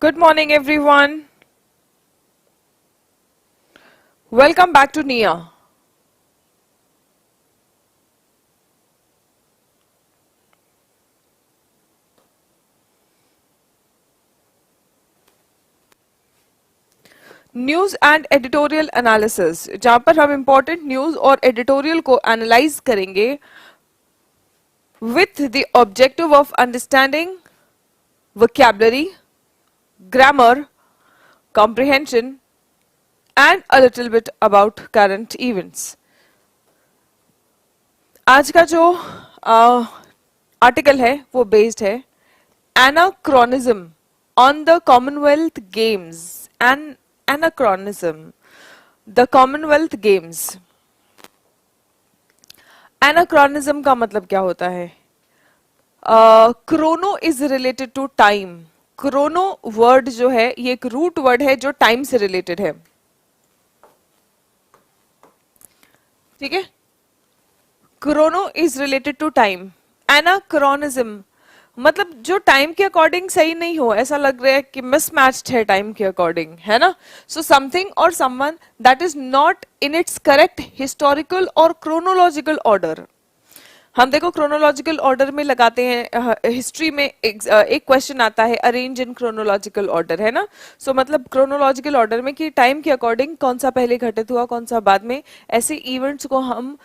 Good morning, everyone. Welcome back to NIA. News and editorial analysis, जहां पर हम important news और editorial को एनालाइज करेंगे with the objective of understanding vocabulary, grammar, comprehension, and a little bit about current events. आज का जो article है वो बेस्ड है anachronism on the Commonwealth Games and anachronism the Commonwealth Games. Anachronism का मतलब क्या होता है? Chrono is related to time. Chrono word जो है ये एक रूट वर्ड है जो टाइम से रिलेटेड है, ठीक है। Chrono is related to time. Anachronism मतलब जो टाइम के अकॉर्डिंग सही नहीं हो, ऐसा लग रहा है कि मिसमैच्ड है टाइम के अकॉर्डिंग, है ना। सो समथिंग और someone that is not in its correct historical और क्रोनोलॉजिकल ऑर्डर। हम देखो क्रोनोलॉजिकल ऑर्डर में लगाते हैं, हिस्ट्री में एक क्वेश्चन आता है अरेंज इन क्रोनोलॉजिकल ऑर्डर, है ना। सो मतलब क्रोनोलॉजिकल ऑर्डर में कि टाइम के अकॉर्डिंग कौन सा पहले घटित हुआ कौन सा बाद में, ऐसे इवेंट्स को हम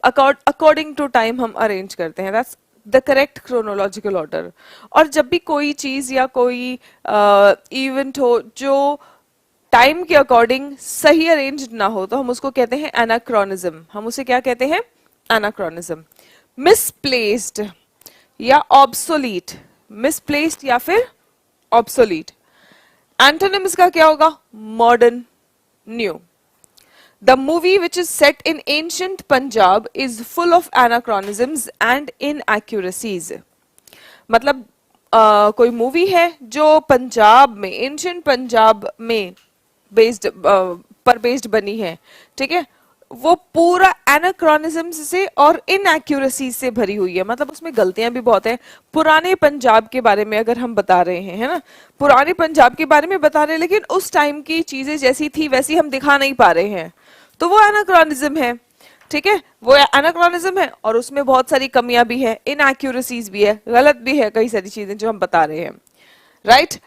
अकॉर्डिंग टू टाइम हम अरेंज करते हैं। That's the correct chronological order. और जब भी कोई चीज या कोई इवेंट हो जो टाइम के अकॉर्डिंग सही अरेंज ना हो तो हम उसको कहते हैं एनाक्रोनिज्म। हम उसे क्या कहते हैं? एनाक्रोनिज्म। मिसप्लेस्ड या ऑब्सोलीट, मिसप्लेस्ड या फिर ऑब्सोलीट। एंटोनिम्स का क्या होगा? Modern, new. The movie, which is set in ancient Punjab, is full of anachronisms and inaccuracies. मतलब कोई मूवी है जो पंजाब में, एंशियंट पंजाब में बेस्ड बनी है, ठीक है। वो पूरा एनाक्रोनिज्म से और इनएक्यूरेसी से भरी हुई है, मतलब उसमें गलतियां भी बहुत हैं। पुराने पंजाब के बारे में अगर हम बता रहे हैं, है ना, पुराने पंजाब के बारे में बता रहे हैं, लेकिन उस टाइम की चीजें जैसी थी वैसी हम दिखा नहीं पा रहे हैं, तो वो एनाक्रोनिज्म है, ठीक है। वो एनाक्रोनिज्म है और उसमें बहुत सारी कमियां भी है, इनएक्यूरेसीज भी है, गलत भी है कई सारी चीजें जो हम बता रहे हैं, right.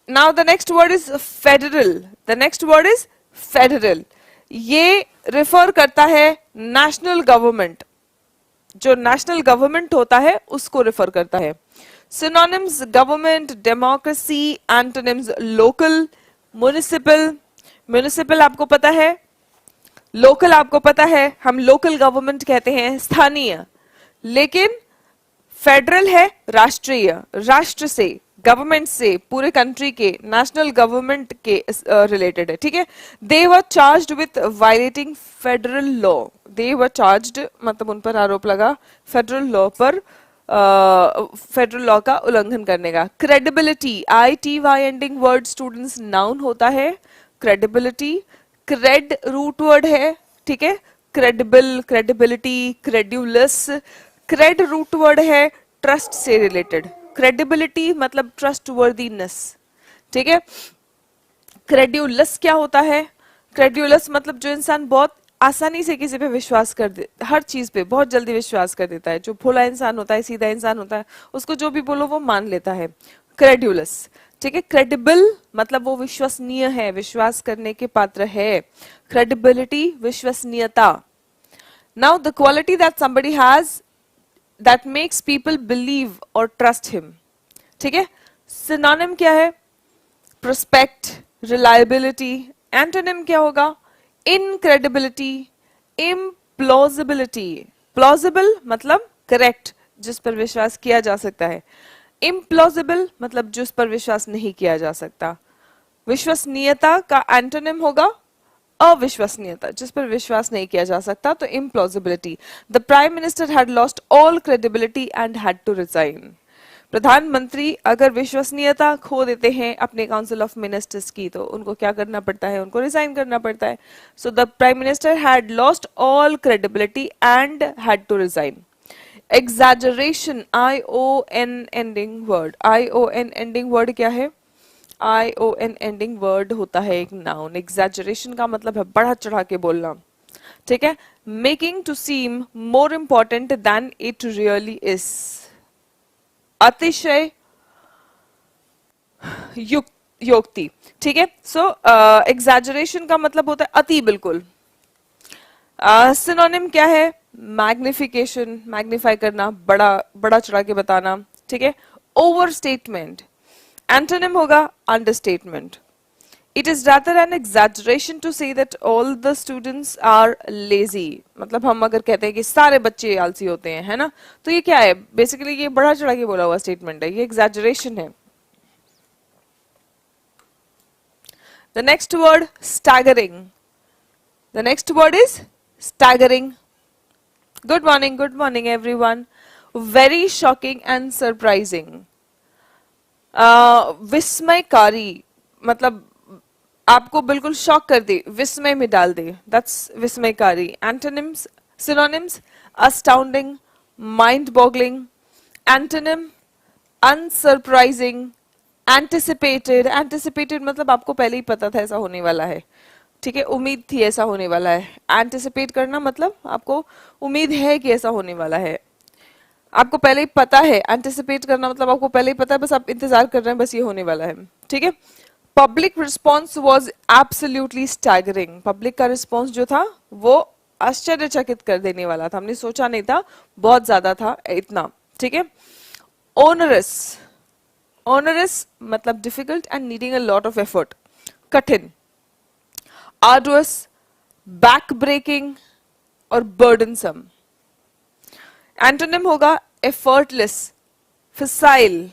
Now the next word is federal. The next word is federal. ये रिफर करता है नेशनल गवर्नमेंट, जो नेशनल गवर्नमेंट होता है उसको रिफर करता है। Synonyms government, democracy. Antonyms local, municipal. Municipal आपको पता है, लोकल आपको पता है, हम लोकल गवर्नमेंट कहते हैं स्थानीय, लेकिन फेडरल है राष्ट्रीय, राष्ट्र से, गवर्नमेंट से, पूरे कंट्री के, नेशनल गवर्नमेंट के रिलेटेड है, ठीक है। They were charged with violating federal law. They were charged मतलब उन पर आरोप लगा फेडरल लॉ पर, फेडरल लॉ का उल्लंघन करने का। Credibility, ITY ending word students noun होता है। क्रेडिबिलिटी, क्रेड रूट वर्ड है, ठीक है। Credible, credibility, credulous. Cred root word है ट्रस्ट से रिलेटेड। क्रेडिबिलिटी मतलब ट्रस्ट वर्दीनेस, ठीक है। क्रेड्यूलस क्या होता है? क्रेड्यूलस मतलब जो इंसान बहुत आसानी से किसी पे विश्वास कर दे, हर चीज पे बहुत जल्दी विश्वास कर देता है, जो भोला इंसान होता है, सीधा इंसान होता है, उसको जो भी बोलो वो मान लेता है, क्रेड्यूलस, ठीक है। क्रेडिबल मतलब वो विश्वसनीय है, विश्वास करने के पात्र है। क्रेडिबिलिटी विश्वसनीयता। Now the quality that somebody has that makes people believe or trust him, ठीक है। सिनोनिम क्या है? Prospect, reliability. एंटोनिम क्या होगा? इनक्रेडिबिलिटी, इम्प्लॉजिबिलिटी। प्लॉजिबल मतलब करेक्ट, जिस पर विश्वास किया जा सकता है। इम्प्लॉजिबल मतलब जिस पर विश्वास नहीं किया जा सकता। विश्वसनीयता का एंटोनिम होगा अविश्वसनीयता, जिस पर विश्वास नहीं किया जा सकता, तो implausibility. The Prime Minister had lost all credibility and had to resign. प्रधानमंत्री अगर विश्वसनीयता खो देते हैं अपने काउंसिल ऑफ मिनिस्टर्स की तो उनको क्या करना पड़ता है? उनको रिजाइन करना पड़ता है। So the prime minister had lost all credibility and had to resign. Exaggeration, ION ending word, ION ending word क्या है? ION एंडिंग वर्ड होता है एक नाउन। एग्जैजरेशन का मतलब है बढ़ा चढ़ा के बोलना, ठीक है? Making to seem more important than it really is, अतिशय योक्ति, ठीक है? सो एग्जैजरेशन का मतलब होता है अति, बिल्कुल। सिनोनिम क्या है? मैग्निफिकेशन, मैग्निफाई करना, बड़ा बड़ा चढ़ा के बताना, ठीक है? Over statement. एंटोनिम होगा understatement. It is rather an exaggeration to say that all the students are lazy, मतलब हम अगर कहते हैं कि सारे बच्चे आलसी होते हैं, है ना? तो ये क्या है? बेसिकली ये बड़ा चढ़ा के बोला हुआ स्टेटमेंट है, ये एग्जैजरेशन है। The next word, staggering. The next word is staggering. Good morning everyone. Very shocking and surprising. विस्मयकारी, मतलब आपको बिल्कुल शॉक कर दे, विस्मय में डाल दे, दैट्स विस्मयकारी। Antonyms, synonyms, astounding, mind boggling. Antonym, unsurprising, anticipated. Anticipated मतलब आपको पहले ही पता था ऐसा होने वाला है, ठीक है? उम्मीद थी ऐसा होने वाला है। एंटिसिपेट करना मतलब आपको उम्मीद है कि ऐसा होने वाला है, आपको पहले ही पता है। एंटिसिपेट करना मतलब आपको पहले ही पता है, बस आप इंतजार कर रहे हैं, बस ये होने वाला है, ठीक है? Public response was absolutely staggering. Public का रिस्पॉन्स जो था वो आश्चर्यचकित कर देने वाला था, हमने सोचा नहीं था, बहुत ज्यादा था इतना, ठीक है? ओनरस, ओनरस मतलब difficult and needing a lot of effort, कठिन। आर्डुअस, बैक ब्रेकिंग और बर्डनसम। एंटोनिम होगा एफर्टलेस, फिसाइल।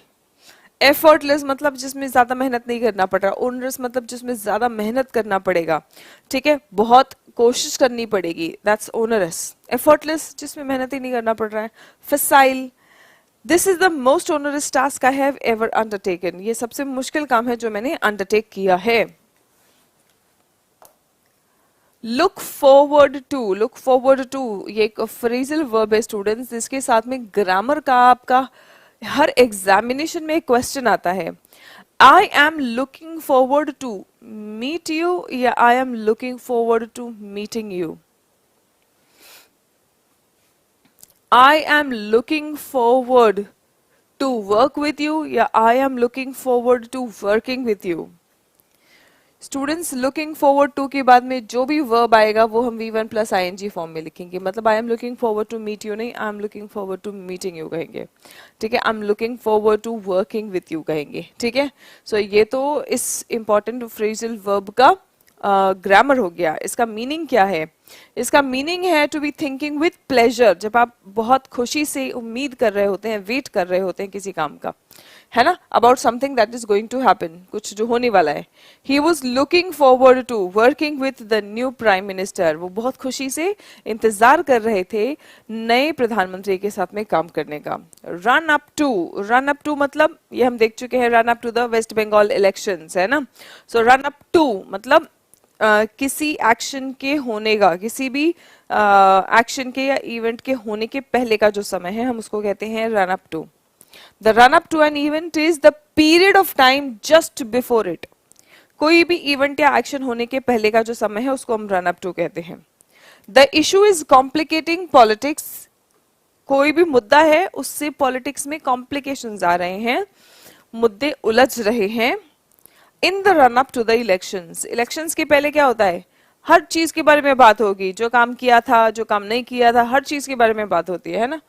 एफर्टलेस मतलब जिसमें ज्यादा मेहनत नहीं करना पड़ रहा, ओनरस मतलब जिसमें ज्यादा मेहनत करना पड़ेगा, ठीक है? बहुत कोशिश करनी पड़ेगी, दैट्स ओनरस। एफर्टलेस जिसमें मेहनत ही नहीं करना पड़ रहा है। Fissile, this is the most onerous task I have ever undertaken. ये सबसे मुश्किल काम है जो मैंने अंडरटेक किया है। Look forward to, look forward to ये एक फ्रेजल वर्ब है स्टूडेंट्स, इसके साथ में ग्रामर का आपका हर एग्जामिनेशन में एक क्वेश्चन आता है। I am looking forward to meet you या I am looking forward to meeting you. I am looking forward to work with you या I am looking forward to working with you. Students, looking forward to के बाद में जो भी verb आएगा वो हम V1 प्लस ING फॉर्म में लिखेंगे, मतलब I am looking forward to meet you नहीं, I am looking forward to meeting you कहेंगे, ठीक है? I am looking forward to working with you कहेंगे, ठीक है? सो ये तो इस इंपॉर्टेंट फ्रेजल वर्ब का ग्रामर हो गया। इसका मीनिंग क्या है? इसका मीनिंग है to be thinking with pleasure, जब आप बहुत खुशी से उम्मीद कर रहे होते हैं, वेट कर रहे होते हैं किसी काम का, है ना? About something that is going to happen, कुछ जो होने वाला है। He was looking forward to working with the new prime minister, वो बहुत खुशी से इंतजार कर रहे थे नए प्रधानमंत्री के साथ में काम करने का। Run up to, run up to मतलब ये हम देख चुके हैं, run up to the West Bengal elections, है ना? सो रन अप टू मतलब किसी एक्शन के होने का, किसी भी एक्शन के या इवेंट के होने के पहले का जो समय है हम उसको कहते हैं run up to. The run up to an event is the period of time just before it. कोई भी इवेंट या एक्शन होने के पहले का जो समय है उसको हम रन अप टू कहते हैं। The issue is complicating politics, कोई भी मुद्दा है उससे पॉलिटिक्स में कॉम्प्लिकेशंस आ रहे हैं, मुद्दे उलझ रहे हैं। In the run up to the elections, elections के पहले क्या होता है? हर चीज के बारे में बात होगी, जो काम किया था, जो काम नहीं किया था, हर चीज के बारे में बात होती है ना?